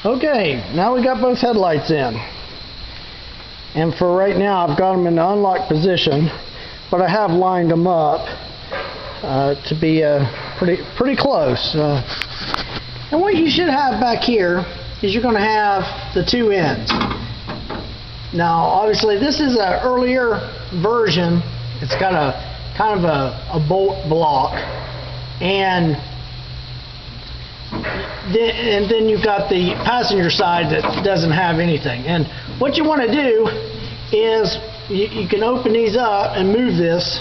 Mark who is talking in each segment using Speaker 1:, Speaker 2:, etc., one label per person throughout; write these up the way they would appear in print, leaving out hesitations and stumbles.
Speaker 1: Okay, now we got both headlights in. And for right now, I've got them in the unlocked position, but I have lined them up to be pretty close. And what you should have back here is you're going to have the two ends. Now, obviously, this is an earlier version. It's got a kind of a bolt block, and then you've got the passenger side that doesn't have anything. And what you want to do is you can open these up and move this.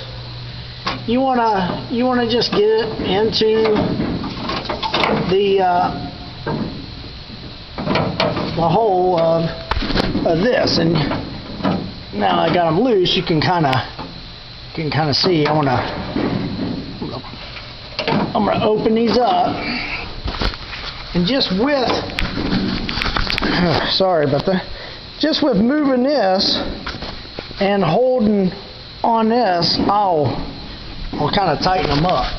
Speaker 1: You want to just get it into the hole of this. And now I got them loose. You can kind of see. I'm gonna open these up. And just with, sorry about that, just with moving this and holding on this, I'll kind of tighten them up.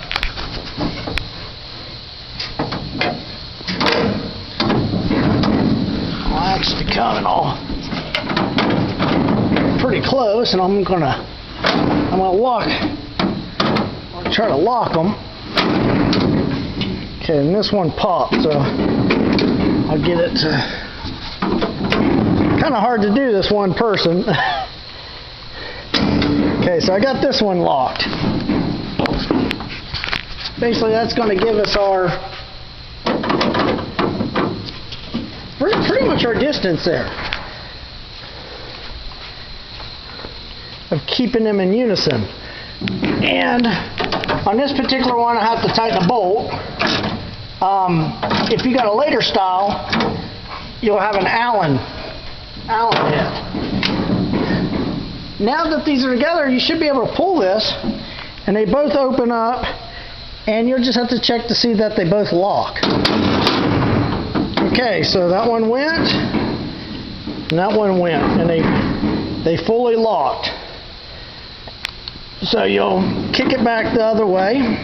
Speaker 1: I'll actually come all pretty close, and I'm gonna try to lock them. Okay, and this one popped, so I'll get it to, kind of hard to do this one person. Okay, so I got this one locked. Basically, that's going to give us our, pretty much our distance there of keeping them in unison. And on this particular one, I have to tighten the bolt. If you got a later style, you'll have an Allen head. Now that these are together, you should be able to pull this, and they both open up, and you'll just have to check to see that they both lock. Okay, so that one went, and that one went, and they fully locked. So you'll kick it back the other way.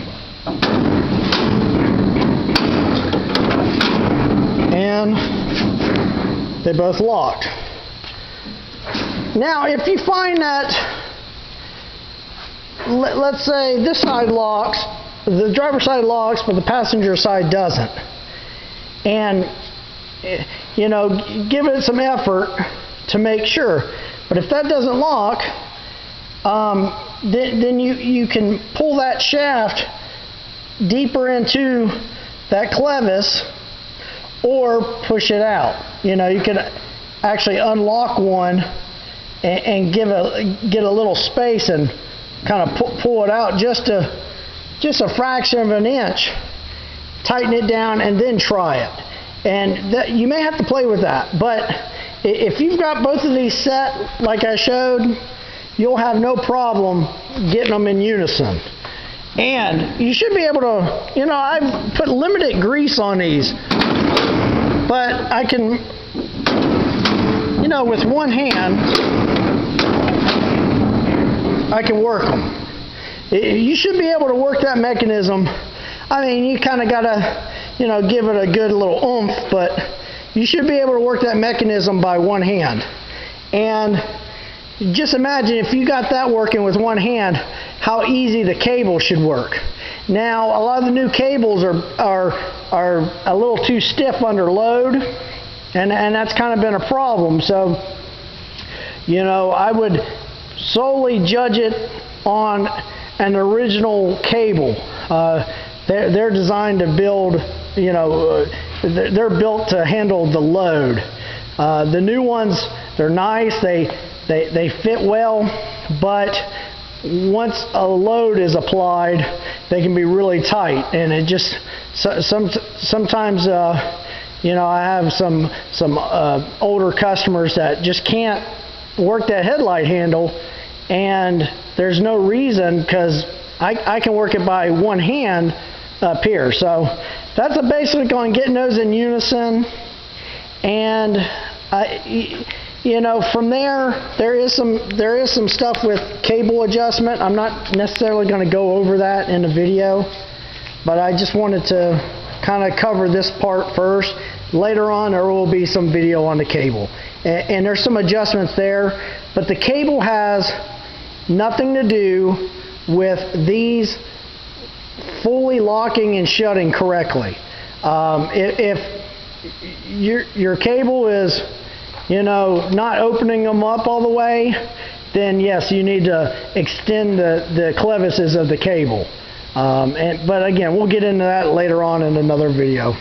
Speaker 1: And they both locked. Now, if you find that, let's say this side locks, the driver's side locks, but the passenger side doesn't, and give it some effort to make sure. But if that doesn't lock, then you can pull that shaft deeper into that clevis, or push it out. You can actually unlock one and get a little space and kind of pull it out just a fraction of an inch. Tighten it down and then try it. And you may have to play with that. But if you've got both of these set like I showed, you'll have no problem getting them in unison. And you should be able to, I've put limited grease on these, but I can, with one hand, I can work them. You should be able to work that mechanism. I mean, you kind of got to, give it a good little oomph, but you should be able to work that mechanism by one hand. And just imagine if you got that working with one hand, how easy the cable should work. Now, a lot of the new cables are a little too stiff under load, and that's kind of been a problem. So, I would solely judge it on an original cable. They're designed to build, they're built to handle the load. The new ones, they're nice, they fit well, but once a load is applied, they can be really tight, and it just sometimes I have some older customers that just can't work that headlight handle, and there's no reason, because I can work it by one hand up here. So that's basically on getting those in unison, and from there is some stuff with cable adjustment. I'm not necessarily going to go over that in the video, but I just wanted to kind of cover this part first. Later on there will be some video on the cable, and there's some adjustments there, but the cable has nothing to do with these fully locking and shutting correctly. If your cable is, you know, not opening them up all the way, then yes, you need to extend the clevises of the cable. But again, we'll get into that later on in another video.